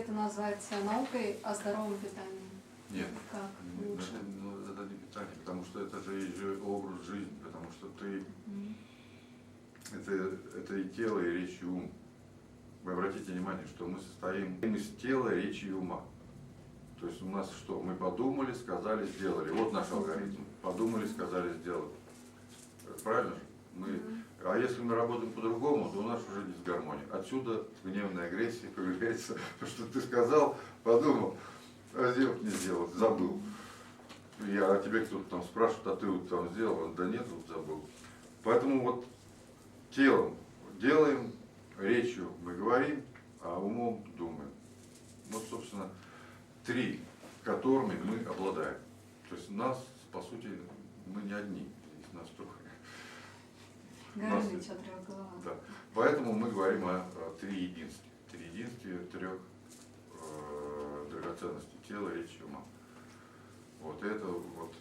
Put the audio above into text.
это назвать наукой о здоровом питании? Нет. Как лучше? Это не питание, потому что это же образ жизни, потому что ты, это и тело, и речь, и ум. Вы обратите внимание, что мы состоим из тела, речи и ума. То есть у нас что? Мы подумали, сказали, сделали. Вот наш алгоритм. Подумали, сказали, сделали. Правильно же? А если мы работаем по-другому, то у нас уже дисгармония. Отсюда гневная агрессия появляется, потому что ты сказал, подумал, а сделать не сделал, забыл. А тебе кто-то там спрашивает, а ты вот там сделал? Да нет, вот забыл. Поэтому вот телом делаем, речью мы говорим, а умом думаем. Вот, собственно, три, которыми мы обладаем. То есть нас, по сути, мы не одни, здесь нас трое. Горыныч о трех головах. Да. Поэтому мы говорим о триединстве. Триединстве трех драгоценностей: тела, речи, ума. Вот это вот